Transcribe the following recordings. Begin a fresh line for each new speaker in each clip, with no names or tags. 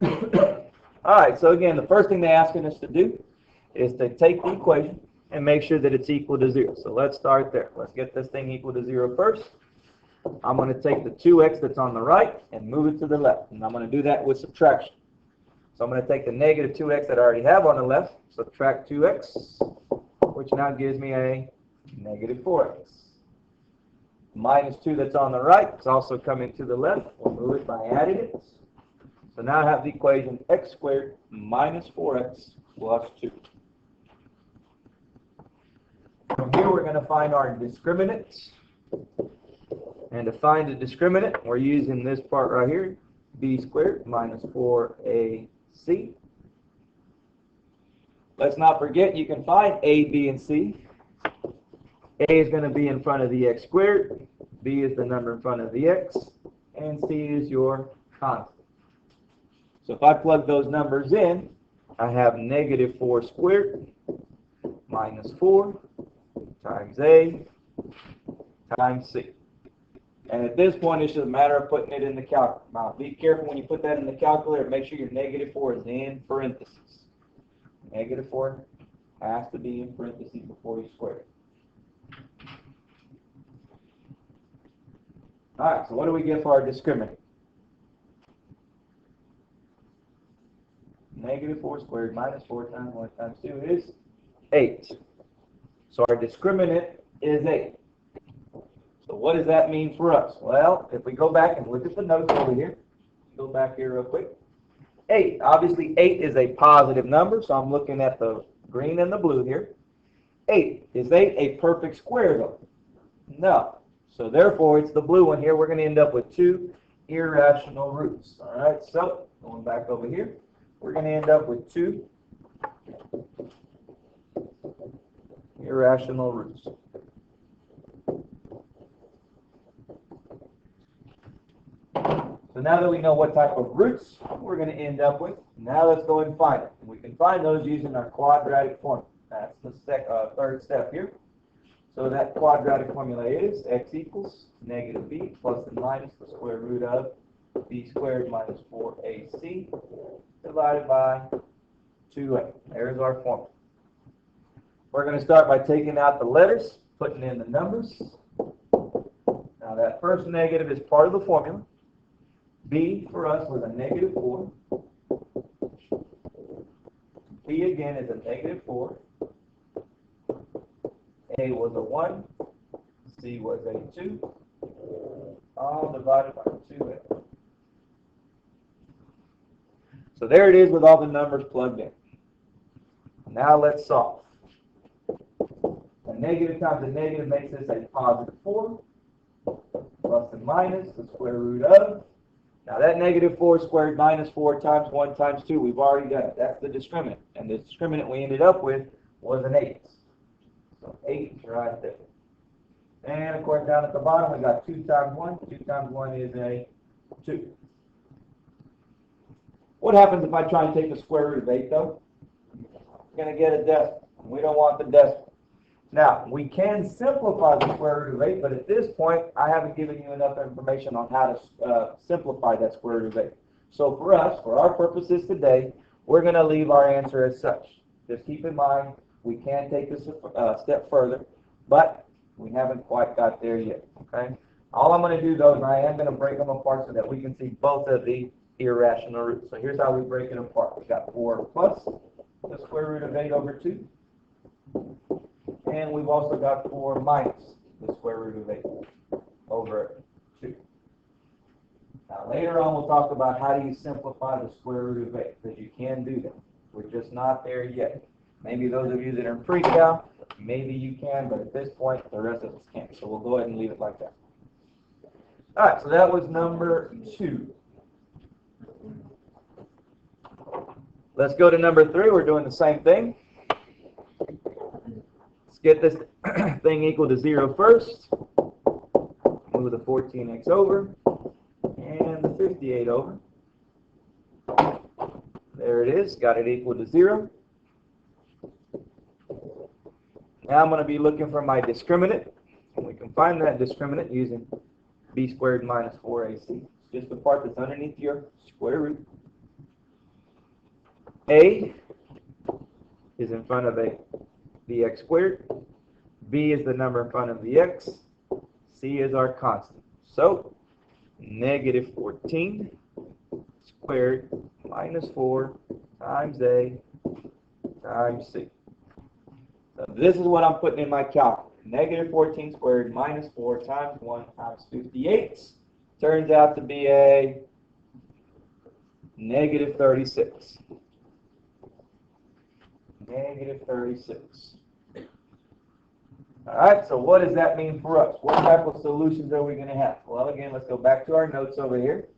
All right, so again, the first thing they're asking us to do is to take the equation and make sure that it's equal to 0. So let's start there. Let's get this thing equal to 0 first. I'm going to take the 2x that's on the right and move it to the left. And I'm going to do that with subtraction. So I'm going to take the negative 2x that I already have on the left, subtract 2x, which now gives me a negative 4x. Minus 2 that's on the right is also coming to the left. We'll move it by adding it. So now I have the equation x squared minus 4x plus 2. From here we're going to find our discriminant. And to find the discriminant, we're using this part right here, b squared minus 4ac. Let's not forget you can find a, b, and c. A is going to be in front of the x squared, b is the number in front of the x, and c is your constant. So if I plug those numbers in, I have negative 4 squared minus 4 times a times c. And at this point, it's just a matter of putting it in the calculator. Now, be careful when you put that in the calculator. Make sure your negative 4 is in parentheses. Negative 4 has to be in parentheses before you square it. All right, so what do we get for our discriminant? Negative 4 squared minus 4 times 1 times 2 is 8. So our discriminant is 8. So what does that mean for us? Well, if we go back and look at the notes over here, go back here real quick. 8. Obviously, 8 is a positive number, so I'm looking at the green and the blue here. 8. Is 8 a perfect square, though? No. So therefore, it's the blue one here. We're going to end up with 2 irrational roots. All right, so going back over here, we're going to end up with 2 irrational roots. So now that we know what type of roots we're going to end up with, now let's go and find it. And we can find those using our quadratic formula. That's the third step here. So that quadratic formula is x equals negative b plus and minus the square root of b squared minus 4ac divided by 2a. There's our formula. We're going to start by taking out the letters, putting in the numbers. Now that first negative is part of the formula. B for us was a negative 4. B again is a negative 4. A was a 1. C was a 2. All divided by 2a. So there it is with all the numbers plugged in. Now let's solve. A negative times a negative makes this a positive 4. Plus and minus the square root of. Now that negative 4 squared minus 4 times 1 times 2, we've already done it. That's the discriminant. And the discriminant we ended up with was an 8. So 8 is right there. And of course down at the bottom we got 2 times 1. 2 times 1 is a 2. What happens if I try and take the square root of 8 though? I'm going to get a decimal. We don't want the decimal. Now, we can simplify the square root of 8, but at this point, I haven't given you enough information on how to simplify that square root of 8. So for us, for our purposes today, we're going to leave our answer as such. Just keep in mind, we can take this a step further, but we haven't quite got there yet, okay? All I'm going to do, though, is I am going to break them apart so that we can see both of the irrational roots. So here's how we break it apart. We've got 4 plus the square root of 8 over 2. And we've also got 4 minus the square root of 8 over 2. Now later on we'll talk about how do you simplify the square root of 8, because you can do that. We're just not there yet. Maybe those of you that are in pre-cal, maybe you can, but at this point the rest of us can't. So we'll go ahead and leave it like that. All right, so that was number 2. Let's go to number 3. We're doing the same thing. Get this thing equal to 0 first. Move the 14x over and the 58 over. There it is. Got it equal to 0. Now I'm going to be looking for my discriminant. And we can find that discriminant using b squared minus 4ac. It's just the part that's underneath your square root. A is in front of the x squared, B is the number in front of the x, C is our constant. So, negative 14 squared minus 4 times A times C. So this is what I'm putting in my calculator. Negative 14 squared minus 4 times 1 times 58 turns out to be a negative 36. Negative 36. All right, so what does that mean for us? What type of solutions are we going to have? Well, again, let's go back to our notes over here.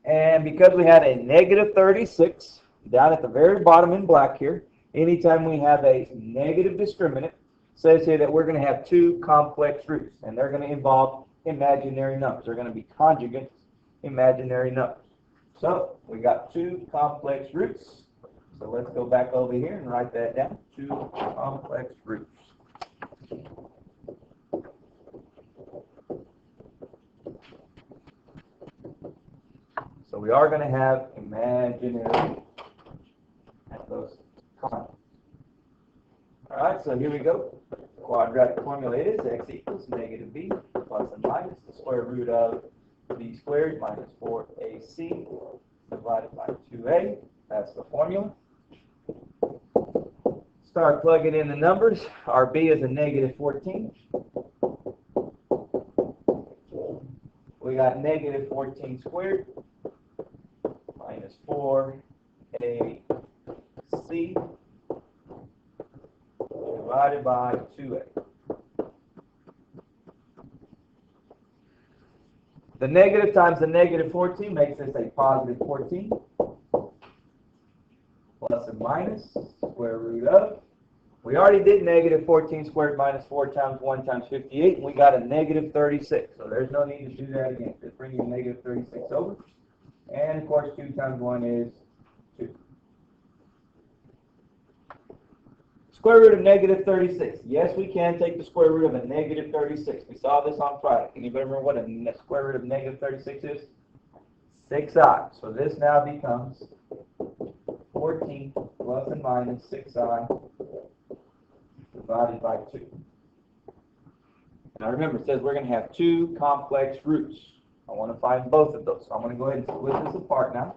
And because we had a negative 36 down at the very bottom in black here, anytime we have a negative discriminant, says here that we're going to have two complex roots, and they're going to involve imaginary numbers. They're going to be conjugates, imaginary numbers. So we got two complex roots. So let's go back over here and write that down. Two complex roots. So we are going to have imaginary those conjugates. All right, so here we go. Quadratic formula is x equals negative b plus and minus the square root of b squared minus 4ac divided by 2a. That's the formula. Start plugging in the numbers. Our b is a negative 14. We got negative 14 squared minus 4ac divided by 2a. The negative times the negative 14 makes this a positive 14. Plus and minus, square root of. We already did negative 14 squared minus 4 times 1 times 58, and we got a negative 36. So there's no need to do that again. Just bring your negative 36 over. And of course, 2 times 1 is 2. Square root of negative 36. Yes, we can take the square root of a negative 36. We saw this on Friday. Can you remember what a square root of negative 36 is? 6i. So this now becomes 14 plus and minus 6i divided by 2. Now remember, it says we're going to have two complex roots. I want to find both of those. So I'm going to go ahead and split this apart now.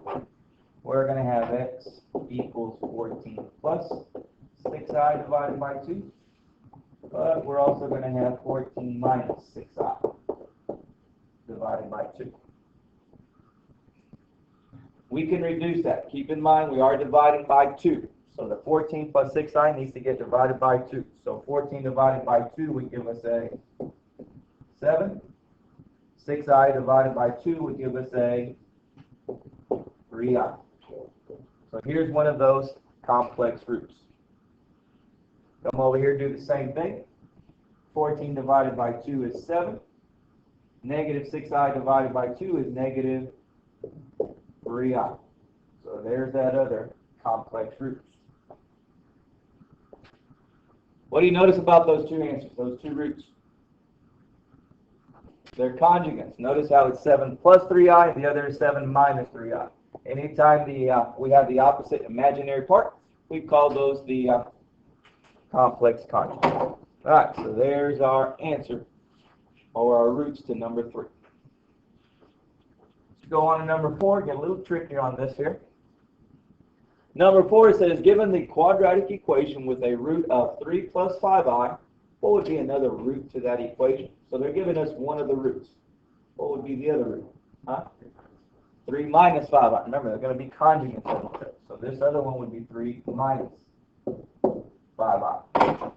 We're going to have x equals 14 plus 6i divided by 2. But we're also going to have 14 minus 6i divided by 2. We can reduce that. Keep in mind we are dividing by 2. So the 14 plus 6i needs to get divided by 2. So 14 divided by 2 would give us a 7. 6i divided by 2 would give us a 3i. So here's one of those complex roots. Come over here, do the same thing. 14 divided by 2 is 7. Negative 6i divided by 2 is negative 3i. So there's that other complex root. What do you notice about those two answers, those two roots? They're conjugates. Notice how it's 7 plus 3i and the other is 7 minus 3i. Anytime we have the opposite imaginary part, we call those the complex conjugates. All right, so there's our answer, or our roots to number 3. Let's go on to number 4, get a little trickier on this here. Number 4 says, given the quadratic equation with a root of 3 plus 5i, what would be another root to that equation? So they're giving us one of the roots. What would be the other root? 3 minus 5i. Remember, they're going to be conjugates. So this other one would be 3 minus 5i.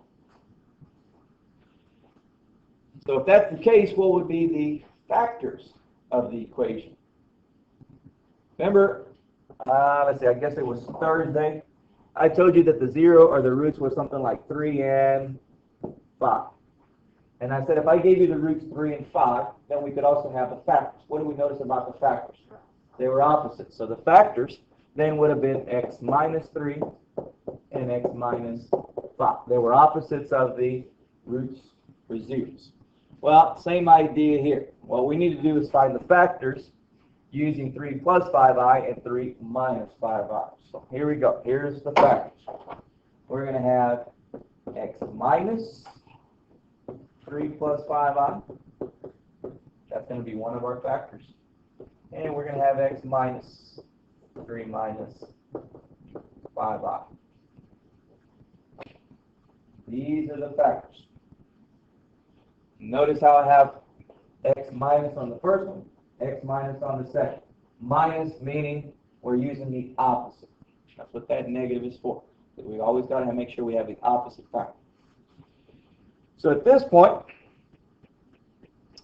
So if that's the case, what would be the factors of the equation? Remember, let's see, I guess it was Thursday. I told you that the 0 or the roots were something like 3 and 5. And I said if I gave you the roots 3 and 5, then we could also have the factors. What do we notice about the factors? They were opposites. So the factors then would have been x minus 3 and x minus 5. They were opposites of the roots for zeros. Well, same idea here. What we need to do is find the factors using 3 plus 5i and 3 minus 5i. So here we go. Here's the factors. We're going to have x minus 3 plus 5i. That's going to be one of our factors. And we're going to have x minus 3 minus 5i. These are the factors. Notice how I have x minus on the first one, x minus on the second. Minus meaning we're using the opposite. That's what that negative is for. We always got to make sure we have the opposite factor. So at this point,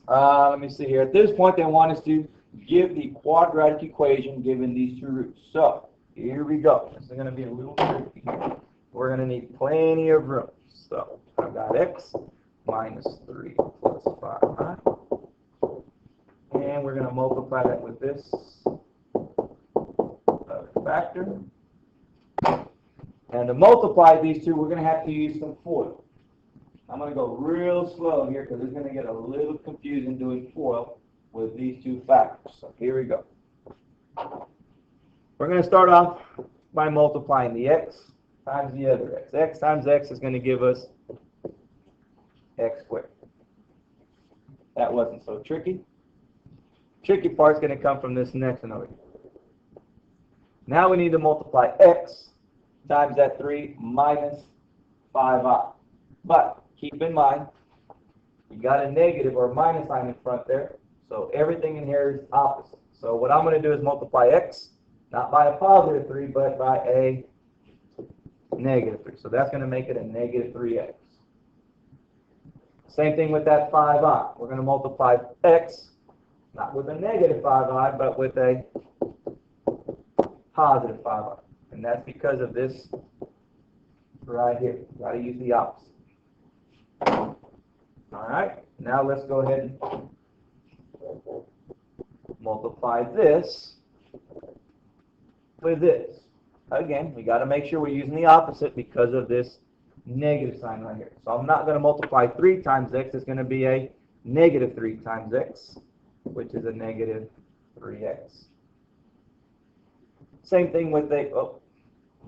let me see here. At this point, they want us to give the quadratic equation given these two roots. So here we go. This is going to be a little tricky here. We're going to need plenty of room. So I've got x minus 3 plus 5i. And we're going to multiply that with this other factor. And to multiply these two, we're going to have to use some FOIL. I'm going to go real slow here because it's going to get a little confusing doing FOIL with these two factors. So here we go. We're going to start off by multiplying the x times the other x. X times x is going to give us x squared. That wasn't so tricky. Tricky part's going to come from this next one over here. Now we need to multiply x times that 3 minus 5i. But keep in mind, you got a negative or a minus sign in front there, so everything in here is opposite. So what I'm going to do is multiply x, not by a positive 3, but by a negative 3. So that's going to make it a negative 3x. Same thing with that 5i. We're going to multiply x, not with a negative 5i, but with a positive 5i. And that's because of this right here. You've got to use the opposite. All right, now let's go ahead and multiply this with this. Again, we got to make sure we're using the opposite because of this negative sign right here. So I'm not going to multiply 3 times x. It's going to be a negative 3 times x, which is a negative 3x. Same thing with the, oh,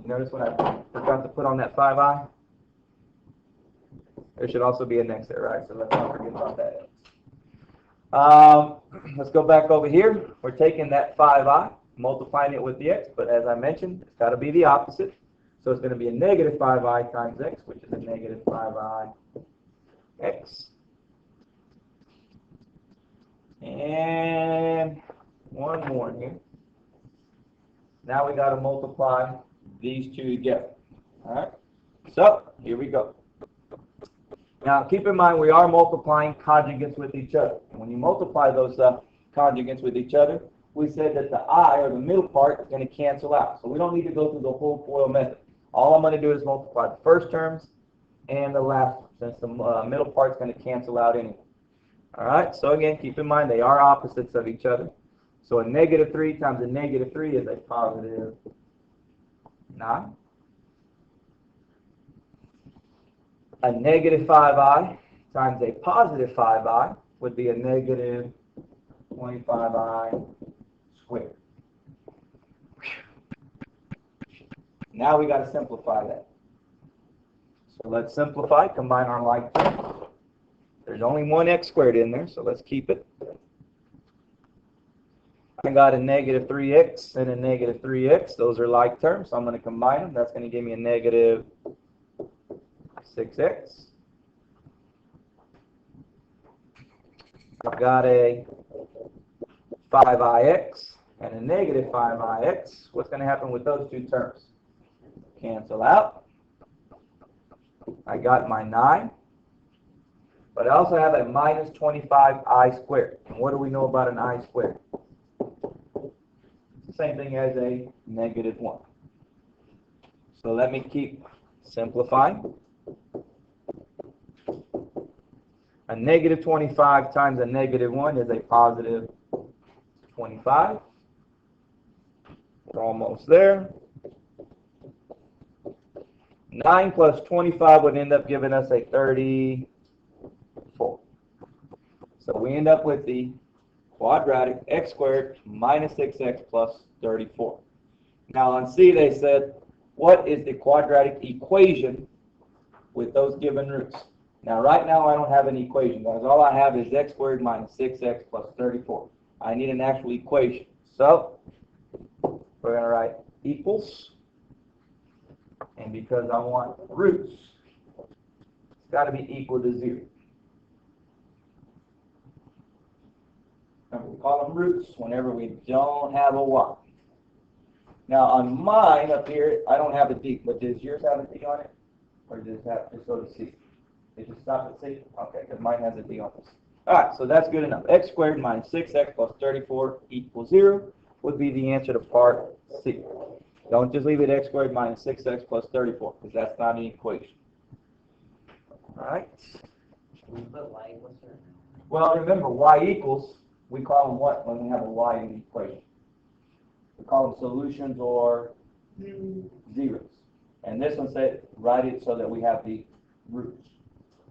notice when I forgot to put on that 5i? There should also be an x there, right? So let's not forget about that. Let's go back over here. We're taking that 5i, multiplying it with the x, but as I mentioned, it's got to be the opposite. So it's going to be a negative 5i times x, which is a negative 5i x. And one more here. Now we got to multiply these two together. All right? So here we go. Now, keep in mind, we are multiplying conjugates with each other. And when you multiply those conjugates with each other, we said that the I, or the middle part, is going to cancel out. So we don't need to go through the whole FOIL method. All I'm going to do is multiply the first terms and the last one, since the middle part is going to cancel out anyway. All right, so again, keep in mind, they are opposites of each other. So a negative 3 times a negative 3 is a positive 9. A negative 5i times a positive 5i would be a negative 25i squared. Now we got to simplify that. So let's simplify, combine our like terms. There's only one x squared in there, so let's keep it. I got a negative 3x and a negative 3x. Those are like terms, so I'm going to combine them. That's going to give me a negative 6x. I've got a 5ix and a negative 5ix. What's going to happen with those two terms? Cancel out. I got my 9. But I also have a minus 25i squared. And what do we know about an I squared? It's the same thing as a negative 1. So let me keep simplifying. A negative 25 times a negative 1 is a positive 25. We're almost there. 9 plus 25 would end up giving us a 34. So we end up with the quadratic x squared minus 6x plus 34. Now on C they said, what is the quadratic equation with those given roots? Now right now I don't have an equation, guys. All I have is x squared minus 6x plus 34. I need an actual equation. So we're going to write equals, and because I want roots, it's got to be equal to 0. Remember, we call them roots whenever we don't have a y. Now on mine up here, I don't have a d, but does yours have a d on it? Or does that just go to c? Did you stop at c? Okay, because mine has a d on this. Alright, so that's good enough. X squared minus 6x plus 34 equals 0 would be the answer to part C. Don't just leave it x squared minus 6x plus 34, because that's not an equation. Alright. Well, remember, y equals, we call them what when we have a y in the equation? We call them solutions or zeros. And this one said, write it so that we have the roots.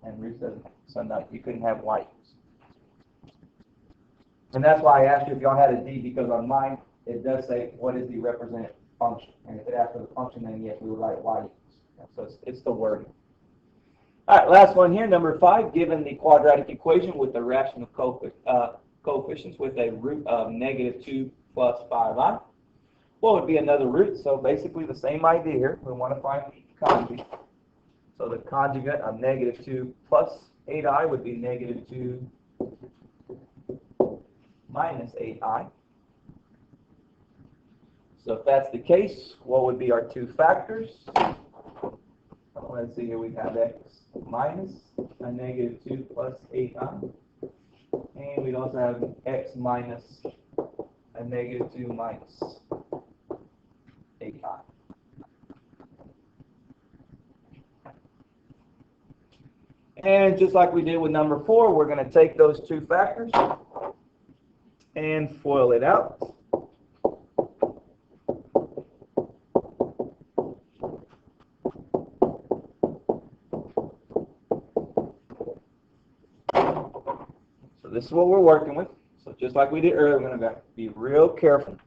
And roots doesn't, so no, you couldn't have y equals. And that's why I asked you if y'all had a d, because on mine, it does say what is the represented function. And if it asks for the function, then yes, we would write y equals. So it's the wording. All right, last one here, number 5, given the quadratic equation with the rational coefficients with a root of negative 2 plus 5i. What would be another root? So basically the same idea here. We want to find the conjugate. So the conjugate of negative 2 plus 8i would be negative 2 minus 8i. So if that's the case, what would be our two factors? Let's see here, we have x minus a negative 2 plus 8i. And we'd also have x minus a negative 2 minus 8i. And just like we did with number 4, we're going to take those two factors and FOIL it out. So this is what we're working with. So just like we did earlier, we're going to be real careful.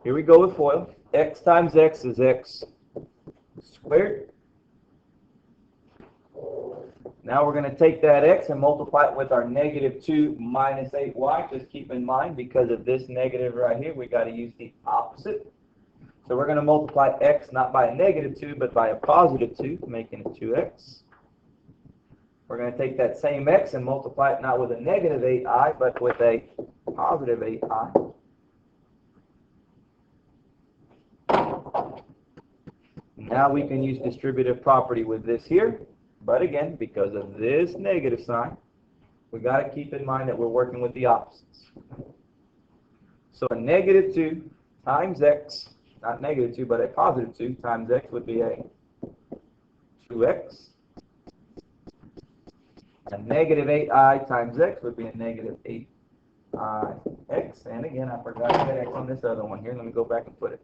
Here we go with FOIL. X times x is x squared. Now we're going to take that x and multiply it with our negative 2 minus 8y. Just keep in mind, because of this negative right here, we got to use the opposite. So we're going to multiply x not by a negative 2, but by a positive 2, making it 2x. We're going to take that same x and multiply it not with a negative 8i, but with a positive 8i. Now we can use distributive property with this here. But again, because of this negative sign, we got to keep in mind that we're working with the opposites. So a negative 2 times x, not negative 2, but a positive 2 times x would be a 2x. A negative 8i times x would be a negative 8ix. And again, I forgot to get x on this other one here. Let me go back and put it.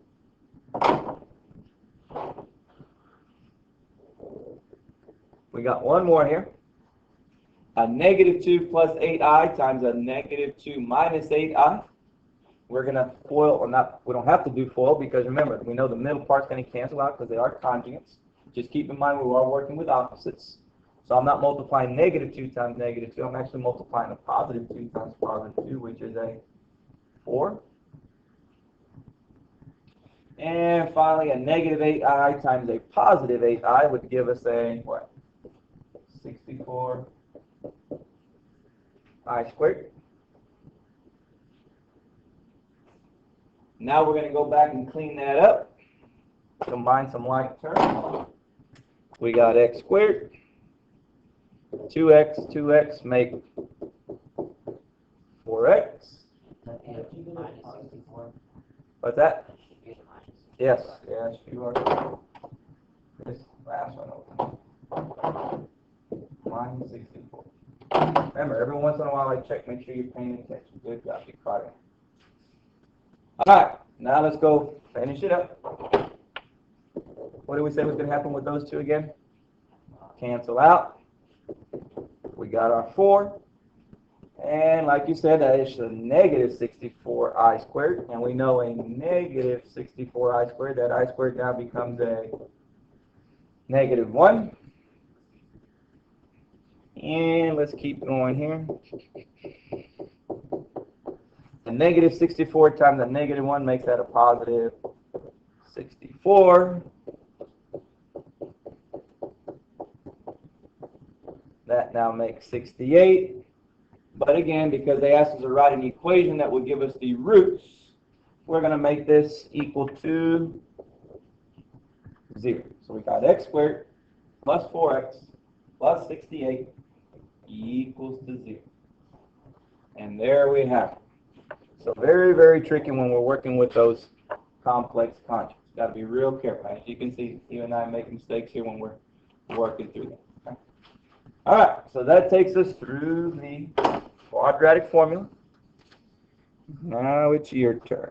We got one more here. A negative 2 plus 8i times a negative 2 minus 8i. We're going to FOIL, or not, we don't have to do FOIL because remember, we know the middle part's going to cancel out because they are conjugates. Just keep in mind we are working with opposites. So I'm not multiplying negative 2 times negative 2. I'm actually multiplying a positive 2 times positive 2, which is a 4. And finally, a negative 8i times a positive 8i would give us a, what? 64 I squared. Now we're going to go back and clean that up. Combine some like terms. We got x squared. 2x make 4x. What's that? Yes, you are. This last one open. Minus 64. Remember, every once in a while I check, make sure you're paying attention. Good job, you caught it. Alright, now let's go finish it up. What did we say was going to happen with those two again? Cancel out. We got our 4. And like you said, that is a negative 64i squared. And we know a negative 64i squared, that I squared now becomes a negative 1. And let's keep going here. A negative 64 times a negative 1 makes that a positive 64. That now makes 68. But again, because they asked us to write an equation that would give us the roots, we're going to make this equal to 0. So we got x squared plus 4x plus 68 equals to 0. And there we have it. So very, very tricky when we're working with those complex conjugates. Got to be real careful. As you can see, you and I make mistakes here when we're working through that. Okay? All right, so that takes us through the quadratic formula. Now it's your turn.